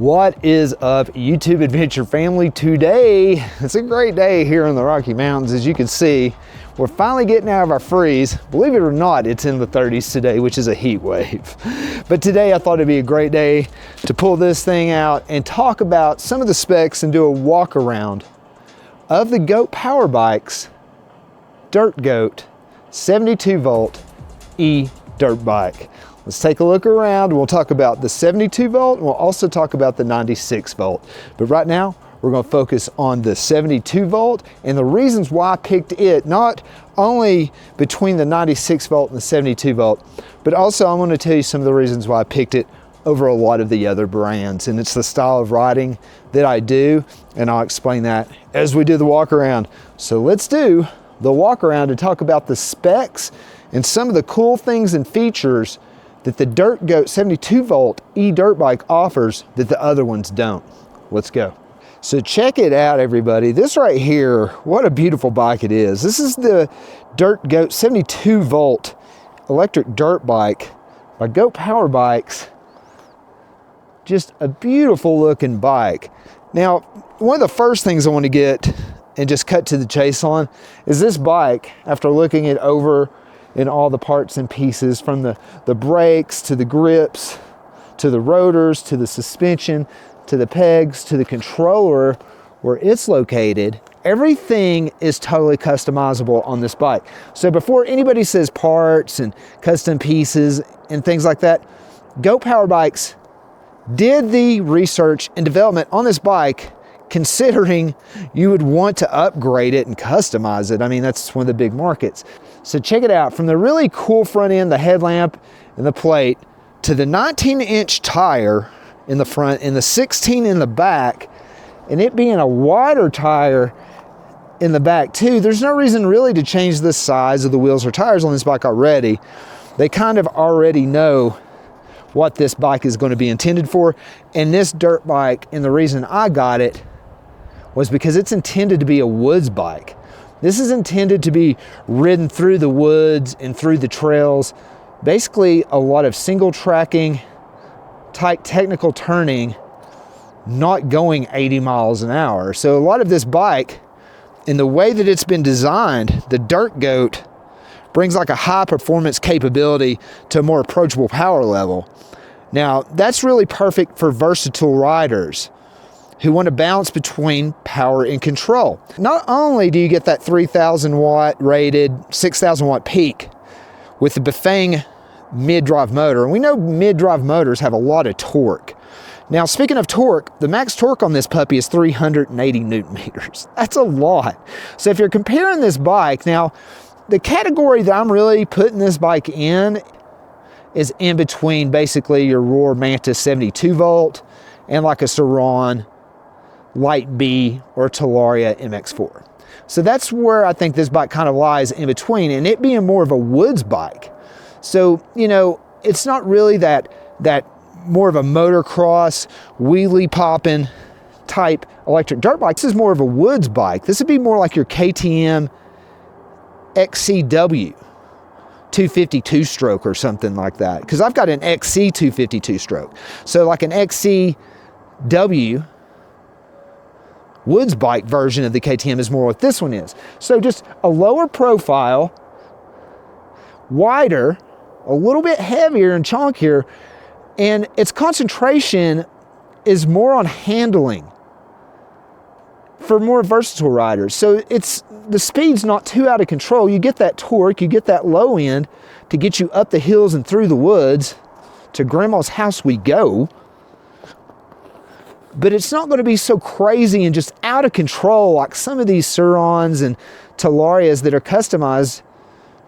What is up, YouTube Adventure family? Today, it's a great day here in the Rocky Mountains. As you can see, we're finally getting out of our freeze. Believe it or not, it's in the 30s today, which is a heat wave. But today I thought it'd be a great day to pull this thing out and talk about some of the specs and do a walk around of the GOAT Power Bike's Dirt Goat 72 volt e-dirt bike. Let's take a look around. We'll talk about the 72 volt and we'll also talk about the 96 volt. But right now, we're gonna focus on the 72 volt and the reasons why I picked it, not only between the 96 volt and the 72 volt, but also I'm gonna tell you some of the reasons why I picked it over a lot of the other brands. And it's the style of riding that I do, and I'll explain that as we do the walk around. So let's do the walk around and talk about the specs and some of the cool things and features that the Dirt Goat 72 volt e-dirt bike offers that the other ones don't. Let's go. So check it out, everybody. This right here, what a beautiful bike it is. This is the Dirt Goat 72 volt electric dirt bike by GOAT Power Bikes. Just a beautiful looking bike. Now, one of the first things I want to get and just cut to the chase on is this bike, after looking it over in all the parts and pieces, from the brakes to the grips to the rotors to the suspension to the pegs to the controller where it's located, everything is totally customizable on this bike. So before anybody says parts and custom pieces and things like that, GOAT Power Bikes did the research and development on this bike, considering you would want to upgrade it and customize it. I mean, that's one of the big markets. So check it out, from the really cool front end, the headlamp and the plate, to the 19-inch tire in the front and the 16 in the back, and it being a wider tire in the back too. There's no reason really to change the size of the wheels or tires on this bike already. They kind of already know what this bike is going to be intended for. And this dirt bike, and the reason I got it was because it's intended to be a woods bike. This is intended to be ridden through the woods and through the trails. Basically a lot of single tracking, tight technical turning, not going 80 miles an hour. So a lot of this bike, in the way that it's been designed, the Dirt Goat brings like a high performance capability to a more approachable power level. Now, that's really perfect for versatile riders who want to balance between power and control. Not only do you get that 3,000 watt rated 6,000 watt peak with the Bafang mid-drive motor, and we know mid-drive motors have a lot of torque. Now, speaking of torque, the max torque on this puppy is 380 newton meters. That's a lot. So if you're comparing this bike, now, the category that I'm really putting this bike in is in between basically your Roar Mantis 72 volt and like a Saron Light B or Talaria MX4. So that's where I think this bike kind of lies in between, and it being more of a woods bike. So, you know, it's not really that more of a motocross, wheelie popping type electric dirt bike. This is more of a woods bike. This would be more like your KTM XCW 252 stroke or something like that, because I've got an XC 252 stroke. So like an XCW woods bike version of the KTM is more what this one is. So just a lower profile, wider, a little bit heavier and chunkier, and its concentration is more on handling for more versatile riders. So the speed's not too out of control. You get that torque, you get that low end to get you up the hills and through the woods. To grandma's house we go. But it's not going to be so crazy and just out of control like some of these Surons and Talarias that are customized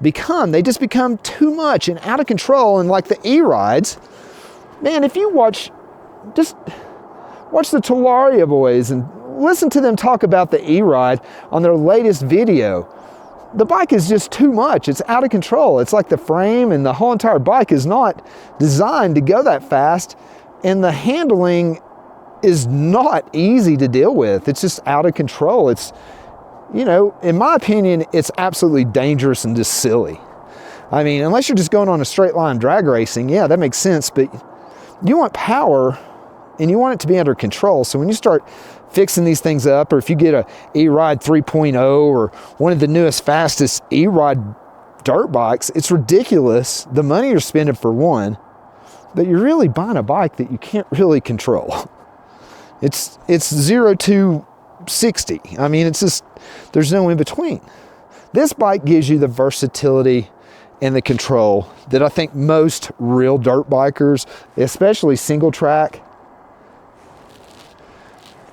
become. They just become too much and out of control. And like the e-rides, man, if you just watch the Talaria boys and listen to them talk about the e-ride on their latest video. The bike is just too much. It's out of control. It's like the frame and the whole entire bike is not designed to go that fast, and the handling is not easy to deal with. It's just out of control. It's, you know, in my opinion, it's absolutely dangerous and just silly. I mean, unless you're just going on a straight line drag racing, yeah, that makes sense, but you want power and you want it to be under control. So when you start fixing these things up, or if you get a E-Ride 3.0 or one of the newest, fastest E-Ride dirt bikes, it's ridiculous the money you're spending for one, but you're really buying a bike that you can't really control. It's 0 to 60. I mean, it's just, there's no in between. This bike gives you the versatility and the control that I think most real dirt bikers, especially single track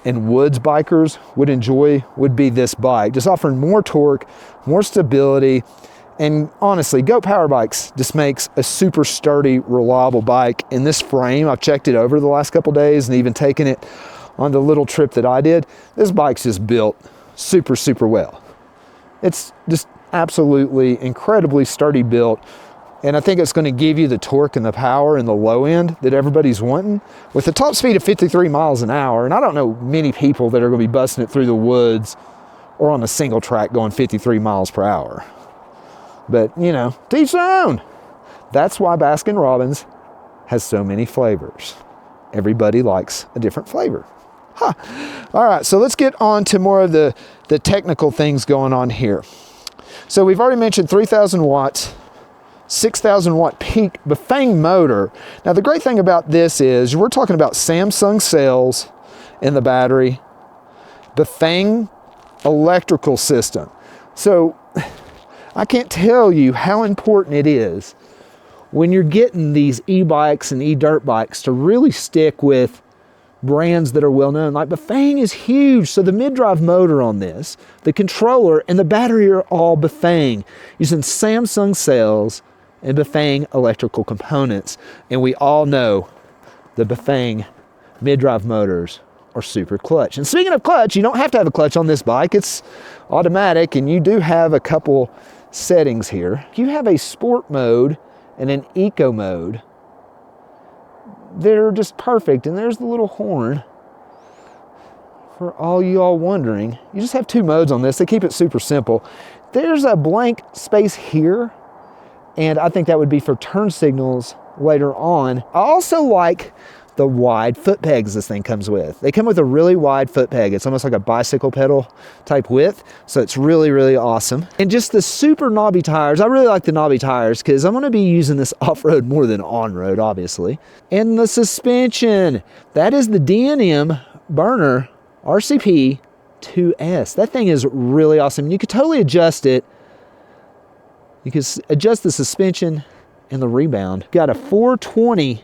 and woods bikers, would enjoy. Would be this bike, just offering more torque, more stability. And honestly, Goat Power Bikes just makes a super sturdy, reliable bike. In this frame, I've checked it over the last couple days and even taken it on the little trip that I did. This bike's just built super, super well. It's just absolutely incredibly sturdy built. And I think it's going to give you the torque and the power and the low end that everybody's wanting. With the top speed of 53 miles an hour, and I don't know many people that are going to be busting it through the woods or on a single track going 53 miles per hour. But, you know, to each their own. That's why Baskin-Robbins has so many flavors. Everybody likes a different flavor. Huh. All right, so let's get on to more of the technical things going on here. So we've already mentioned 3,000 watts, 6,000 watt peak Bafang motor. Now the great thing about this is we're talking about Samsung cells in the battery, Bafang electrical system. So I can't tell you how important it is when you're getting these e-bikes and e-dirt bikes to really stick with brands that are well known. Like Bafang is huge, so the mid-drive motor on this, the controller, and the battery are all Bafang, using Samsung cells and Bafang electrical components. And we all know the Bafang mid-drive motors are super clutch. And speaking of clutch, you don't have to have a clutch on this bike. It's automatic, and you do have a couple settings here. You have a sport mode and an eco mode. They're just perfect. And there's the little horn for all you all wondering. You just have two modes on this. They keep it super simple. There's a blank space here, and I think that would be for turn signals later on. I also like the wide foot pegs this thing comes with. They come with a really wide foot peg. It's almost like a bicycle pedal type width. So it's really, really awesome. And just the super knobby tires. I really like the knobby tires because I'm going to be using this off-road more than on-road, obviously. And the suspension. That is the D&M Burner RCP 2S. That thing is really awesome. You could totally adjust it. You can adjust the suspension and the rebound. Got a 420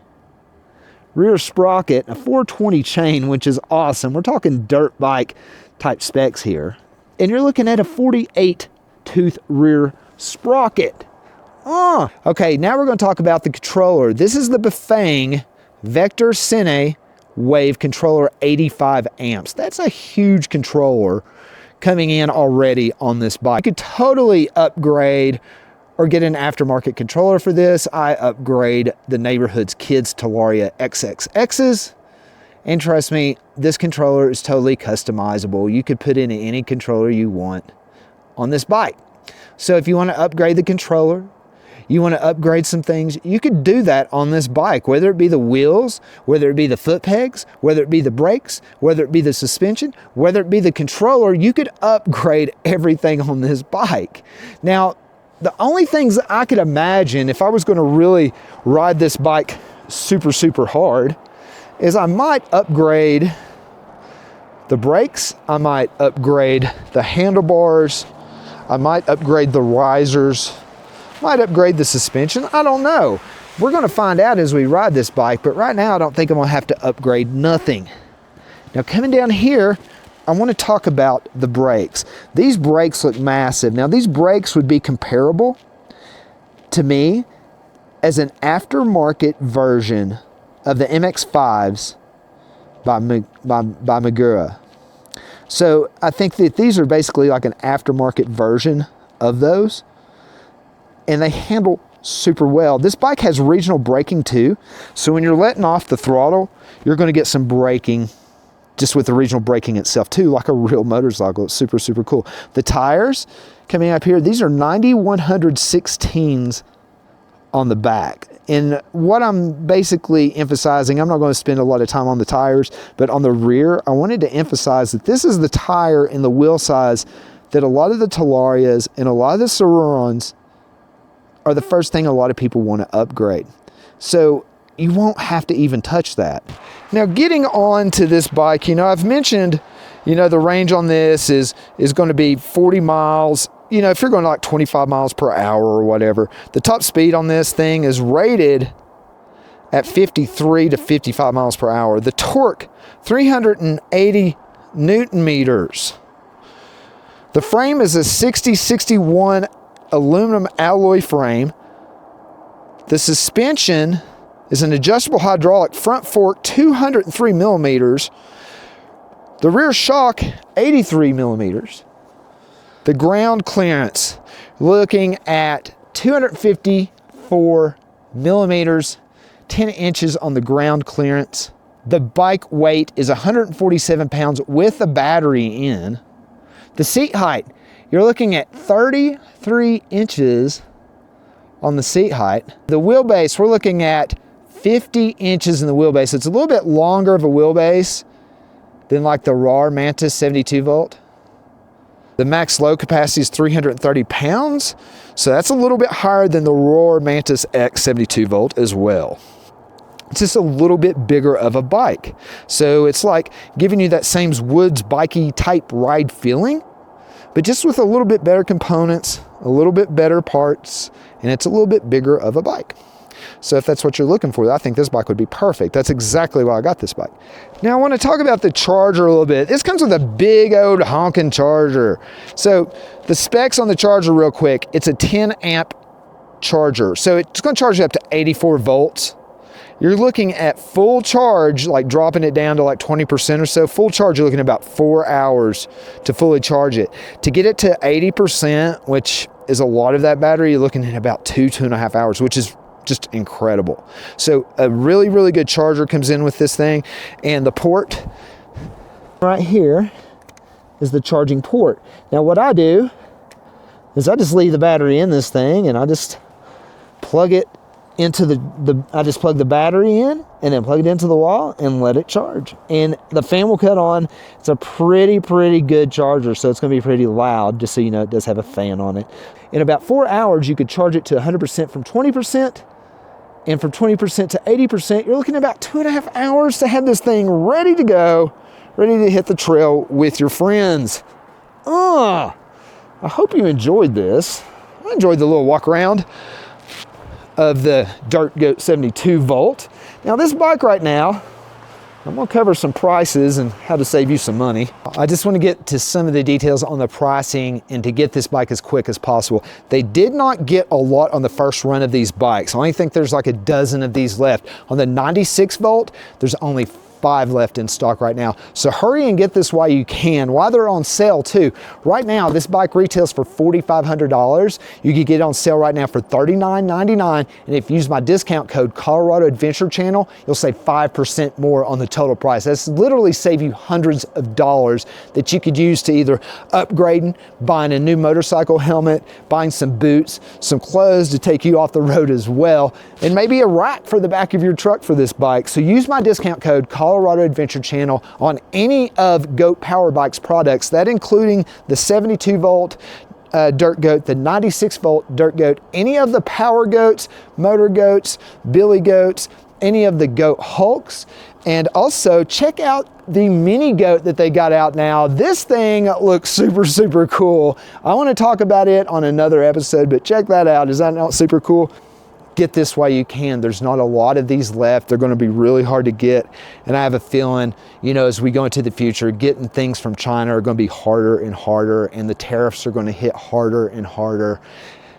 rear sprocket, a 420 chain, which is awesome. We're talking dirt bike type specs here. And you're looking at a 48 tooth rear sprocket. Okay, now we're going to talk about the controller. This is the Bafang Vector Cine Wave controller, 85 amps. That's a huge controller coming in already on this bike. You could totally upgrade or get an aftermarket controller for this. I upgrade the neighborhood's kids Talaria XXXs. And trust me, this controller is totally customizable. You could put in any controller you want on this bike. So if you want to upgrade the controller, you want to upgrade some things, you could do that on this bike, whether it be the wheels, whether it be the foot pegs, whether it be the brakes, whether it be the suspension, whether it be the controller. You could upgrade everything on this bike. Now, the only things I could imagine if I was going to really ride this bike super, super hard is I might upgrade the brakes, I might upgrade the handlebars, I might upgrade the risers, might upgrade the suspension. I don't know. We're going to find out as we ride this bike, but right now I don't think I'm going to have to upgrade nothing. Now coming down here, I want to talk about the brakes. These brakes look massive. Now these brakes would be comparable to me as an aftermarket version of the MX-5s by Magura. So I think that these are basically like an aftermarket version of those, and they handle super well. This bike has regional braking too, so when you're letting off the throttle, you're going to get some braking just with the regional braking itself too, like a real motorcycle. It's super, super cool. The tires coming up here, these are 9116s on the back. And what I'm basically emphasizing, I'm not going to spend a lot of time on the tires, but on the rear, I wanted to emphasize that this is the tire and the wheel size that a lot of the Talarias and a lot of the Cerurons are the first thing a lot of people want to upgrade. So you won't have to even touch that. Now, getting on to this bike, I've mentioned, the range on this is going to be 40 miles. If you're going like 25 miles per hour or whatever, the top speed on this thing is rated at 53 to 55 miles per hour. The torque, 380 Newton meters. The frame is a 6061 aluminum alloy frame. The suspension is an adjustable hydraulic front fork, 203 millimeters. The rear shock, 83 millimeters. The ground clearance, looking at 254 millimeters, 10 inches on the ground clearance. The bike weight is 147 pounds with the battery in. The seat height, you're looking at 33 inches on the seat height. The wheelbase, we're looking at 50 inches in the wheelbase. It's a little bit longer of a wheelbase than like the RAR Mantis 72 volt. The max load capacity is 330 pounds. So that's a little bit higher than the RAR Mantis X 72 volt as well. It's just a little bit bigger of a bike. So it's like giving you that same woods bikey type ride feeling, but just with a little bit better components, a little bit better parts, and it's a little bit bigger of a bike. So if that's what you're looking for, I think this bike would be perfect. That's exactly why I got this bike. Now I want to talk about the charger a little bit. This comes with a big old honking charger. So the specs on the charger real quick, it's a 10 amp charger. So it's going to charge you up to 84 volts. You're looking at full charge, like dropping it down to like 20% or so. Full charge, you're looking at about 4 hours to fully charge it. To get it to 80%, which is a lot of that battery, you're looking at about 2.5 hours, which is just incredible. So a really, really good charger comes in with this thing. And the port right here is the charging port. Now what I do is I just leave the battery in this thing and I just plug it into I just plug the battery in and then plug it into the wall and let it charge. And the fan will cut on. It's a pretty good charger, so it's going to be pretty loud, just so you know it does have a fan on it. In about 4 hours, you could charge it to 100% from 20%, and from 20% to 80%, you're looking at about 2.5 hours to have this thing ready to go, ready to hit the trail with your friends. I hope you enjoyed this. I enjoyed the little walk around of the Dirt Goat 72 volt. Now this bike right now, I'm gonna cover some prices and how to save you some money. I just want to get to some of the details on the pricing and to get this bike as quick as possible. They did not get a lot on the first run of these bikes. I only think there's like a dozen of these left. On the 96 volt, there's only 5 left in stock right now. So hurry and get this while you can, while they're on sale too. Right now, this bike retails for $4,500. You can get it on sale right now for $39.99. And if you use my discount code Colorado Adventure Channel, you'll save 5% more on the total price. That's literally save you hundreds of dollars that you could use to either upgrading, buying a new motorcycle helmet, buying some boots, some clothes to take you off the road as well, and maybe a rack for the back of your truck for this bike. So use my discount code Colorado Adventure Channel on any of Goat Power Bikes products, that including the 72 volt Dirt Goat, the 96 volt Dirt Goat, any of the Power Goats, Motor Goats, Billy Goats, any of the Goat Hulks, and also check out the Mini Goat that they got out now. This thing looks super cool. I want to talk about it on another episode, but check that out. Is that not super cool? Get this while you can. There's not a lot of these left. They're going to be really hard to get. And I have a feeling, as we go into the future, getting things from China are going to be harder and harder, and the tariffs are going to hit harder and harder.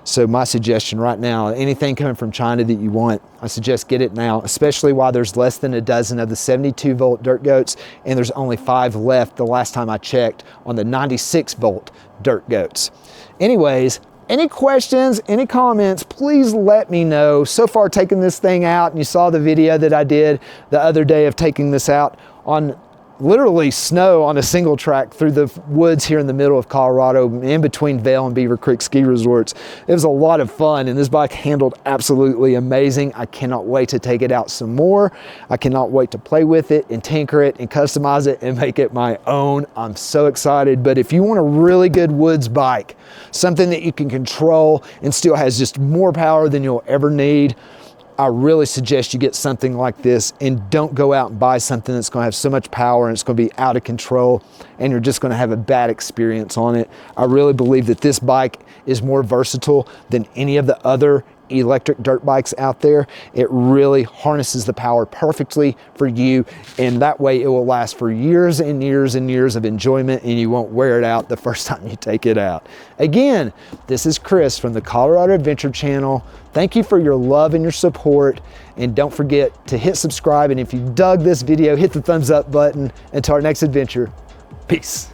So my suggestion right now, anything coming from China that you want, I suggest get it now, especially while there's less than a dozen of the 72 volt Dirt Goats, and there's only 5 left the last time I checked on the 96 volt Dirt Goats. Anyways, any questions, any comments, please let me know. So far taking this thing out, and you saw the video that I did the other day of taking this out on literally snow on a single track through the woods here in the middle of Colorado, in between Vail and Beaver Creek ski resorts. It was a lot of fun, and this bike handled absolutely amazing. I cannot wait to take it out some more. I cannot wait to play with it and tinker it and customize it and make it my own. I'm so excited. But if you want a really good woods bike, something that you can control and still has just more power than you'll ever need, I really suggest you get something like this, and don't go out and buy something that's going to have so much power and it's going to be out of control and you're just going to have a bad experience on it. I really believe that this bike is more versatile than any of the other electric dirt bikes out there. It really harnesses the power perfectly for you, and that way it will last for years and years and years of enjoyment, and you won't wear it out the first time you take it out. Again, this is Chris from the Colorado Adventure Channel. Thank you for your love and your support, and don't forget to hit subscribe, and if you dug this video, hit the thumbs up button. Until our next adventure, peace.